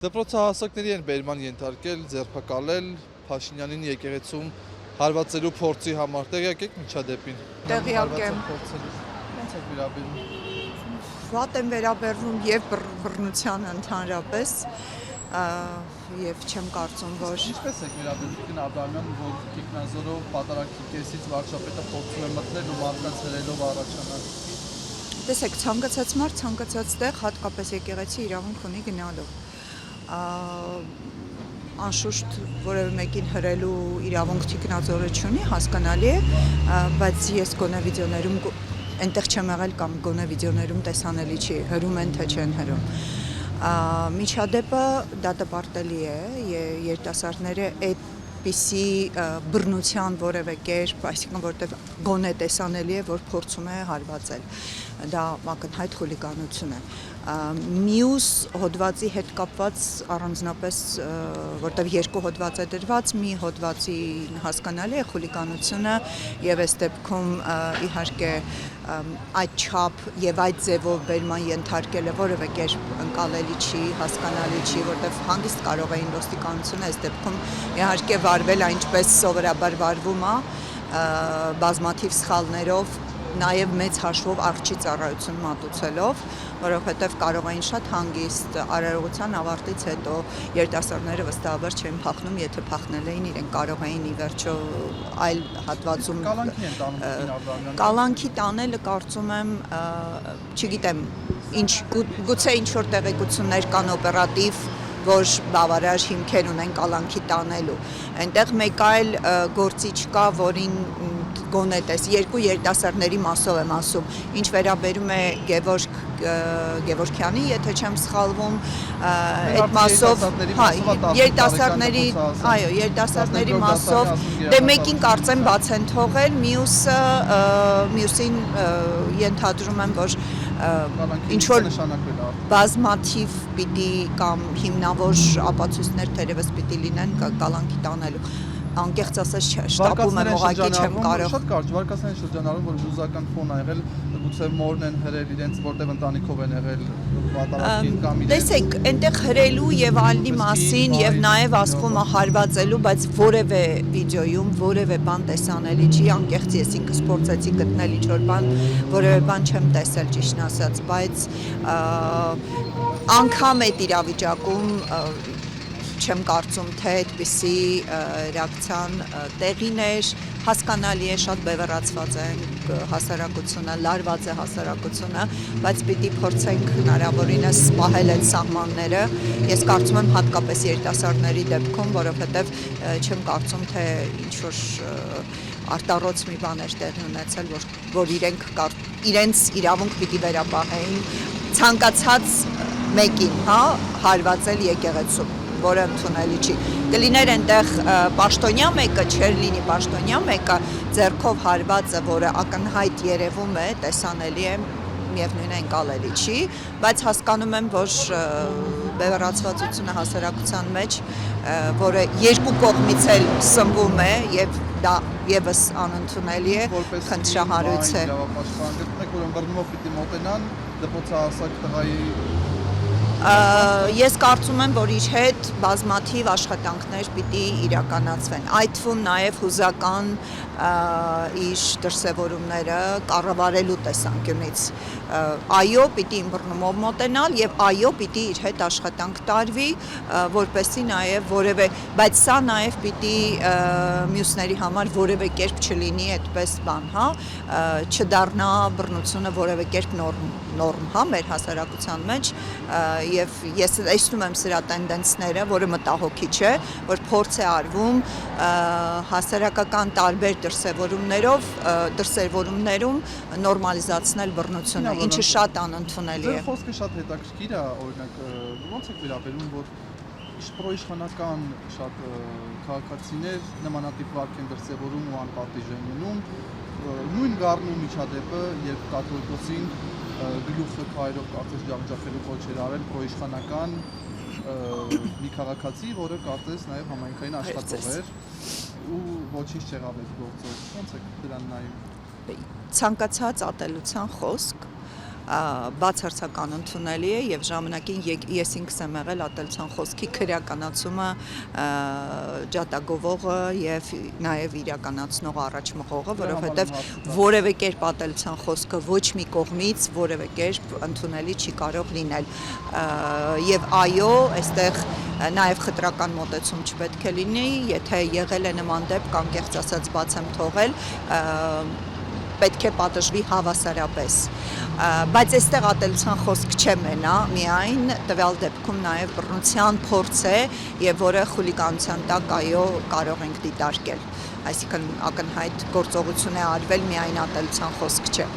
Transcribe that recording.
Դպրոցահասակների են բերման ենթարկել, ձերբակալել Փաշինյանին եկեղեցում հարվածելու փորձի համար։ Տեղյակ եք միջադեպին։ Տեղյակ եմ։ Ո՞նց եք վերաբերվում։ Վատ եմ վերաբերվում եւ բռնությանը ընդհանրապես եւ չեմ կարծում, որ Ինչպես եք վերաբերվում Տիկին Աբրահամյան, որ Կիկնազորով պատարագի կեսից վարչապետը փորձում է մտնել ու մարդկանց հրելով առաջանալ։ տեսեք, ցանկացած մարդ ցանկացած տեղ, հատկապես եկեղեցի իրավունք ունի գնալու։ Անշուշտ որևէ մեկին հրելու իրավունք Տիկնազորը չունի, հասկանալի է, բայց ես գոնե վիդեոներում այնտեղ չեմ եղել կամ գոնե վիդեոներում տեսանելի չի, հրում են թե չեն հրում։ Միջադեպը դատապարտելի է, երիտասարդները այդպիսի բռնության որևէ կերպ, այսինքն որտեղ գոնե տեսանելի է, որ փորձում է հարվածել, դա ակնհայտ խուլիգանություն է։ Մյուս հոդվածի հետ կապված առանձնապես, որտեղ երկու հոդված է դրված, մի հոդվածի հասկանալի է խուլիգանությունը եւ այս դեպքում իհարկե այդ չափ եւ այդ ձևով բերման ենթարկելը որևէ կերպ ընկալելի չի, հասկանալի չի, որտեղ հանգիստ կարող է ոստիկանությունը այս դեպքում իհարկե վարվել այնպես սովորաբար վարվում է, բազմաթիվ սխալներով, նաև մեծ հաշվով աղջի ծառայություն մատուցելով, որովհետև կարող էին շատ հանգիստ արարողության ավարտից հետո երիտասարդները վստահաբար չեն փախնում, եթե փախնել էին, իրենք կարող էին ի վերջո այլ հատվածում կալանքի տանելը կարծում եմ, չգիտեմ, գուցե ինչ-որ տեղեկություններ կան օպերատիվ, որ բավարար հիմքեր ունեն կալանքի տանելու։ Այնտեղ մեկ այլ գործիչ կա, որին գոնե երկու երիտասարդների մասով եմ ասում, ինչ վերաբերում է Գևորգյանի, եթե չեմ սխալվում, այդ մասով, երիտասարդների մասով, դե մեկին կարծեմ բաց են թողել, մյուսին ենթադրում եմ, որ ինչ-որ բազմաթիվ պիտի կամ հիմնավոր ապացույցներ թերևս պիտի լինեն կալանքի տանելու։ Անկեղծ ասած շտապում եմ, ուղղակի չեմ կարող։ Շատ կարճ, վարկածային շրջանառում, որ հուզական ֆոն ա եղել, գուցե մորն են հրել իրենց, որտեղ ընտանիքով են եղել վատարակին կամ իրենց։ Տեսեք, այնտեղ հրելու եւ այլնի մասին եւ նաեւ ասվում է հարվածելու, բայց որևէ վիդեոյում որևէ բան տեսանելի չի, անկեղծ ես ինքս փորձեցի գտնել ինչ-որ բան, որևէ բան չեմ տեսել ճիշտն ասած, բայց անգամ այդ իրավիճակում չեմ կարծում, թե այդպիսի ռեակցիան տեղին էր, հասկանալի է, շատ բևեռացված է հասարակությունը, լարված է հասարակությունը, բայց պիտի փորձենք հնարավորինս պահել այդ սահմանները, ես կարծում եմ հատկապես երիտասարդների դեպքում, որովհետև չեմ կարծում, թե ինչ-որ արտառոց մի բան էր տեղի ունեցել, որ իրենց իրավունք պիտի վերապահեին ցանկացած մեկին, հարվածել եկեղեցում, որը ընդունելի չի։ Կլիներ այնտեղ պաշտոնյա մեկը, չէր լինի պաշտոնյա մեկը, ձեռքով հարվածը, որը ակնհայտ երևում է, տեսանելի է, միևնույն է ընկալելի չի, բայց հասկանում եմ, որ բևեռացվածությունը հասարակության մեջ, որը երկու կողմից էլ սնվում է եւ դա եւս անընդունելի է, խնդրահարույց է։ Բռնումով պիտի մոտենան դպրոցահասակ տղայի Ես կարծում եմ, որ իր հետ բազմաթիվ աշխատանքներ պիտի իրականացվեն, այդ թվում նաև հուզական իր դրսևորումները կառավարելու տեսանկյունից, այո, պիտի բռնումով մոտենալ եւ այո, պիտի իր հետ աշխատանք տարվի, որպեսզի նաև որևէ, բայց սա նաև պիտի մյուսների համար որևէ կերպ չլինի այդպես բան, չդառնա բռնությունը որևէ կերպ նորմ, մեր հասարակության մեջ եւ ես տեսնում եմ սրա տենդենսները, որը մտահոգիչ է, որ փորձ է արվում հասարակական տարբեր դրսևորումներում նորմալիզացնել բռնությունը, ինչը շատ անընդունելի է։ Ձեր խոսքը շատ հետաքրքիր է, օրինակ, ո՞նց եք վերաբերում, որ պրոիշխանական շատ քաղաքացիներ նմանատիպ վարք են դրսևորում ու անպատիժ են մնում, նույն Գառնու միջադեպը, երբ կաթողիկոսին գլուխը քայլով կարծես ջախջախելու կոչ էր արել պրոիշխանական մի քաղաքացի, որը կարծես նաև համայնքային աշխատող էր ու ոչինչ չեղավ այդ գործով։ Ոնց եք դրան նայում։ Ցանկացած ատելության խոսք բացարձական ընդունելի է եւ ժամանակին ես ինքս եմ եղել ատելցան խոսքի քրեականացումը ջատագովողը եւ նաեւ իրականացնող առաջ մղողը, որովհետեւ որևէ կերպ ատելցան խոսքը ոչ մի կողմից որևէ կերպ ընդունելի չի կարող լինել եւ այո, այստեղ նաեւ խտրական մոտեցում չպետք է լինի, եթե եղել է նման դեպք, անկեղծ ասած բաց եմ թողել, պետք է պատժվի հավասարապես, բայց այստեղ ատելության խոսք չէ մենա, միայն տվյալ դեպքում նաև բռնության փորձ է եւ որը խուլիգանության տակ այո կարող ենք դիտարկել, այսինքն ակնհայտ գործողություն է արվել, միայն ատելության խոսք չէ։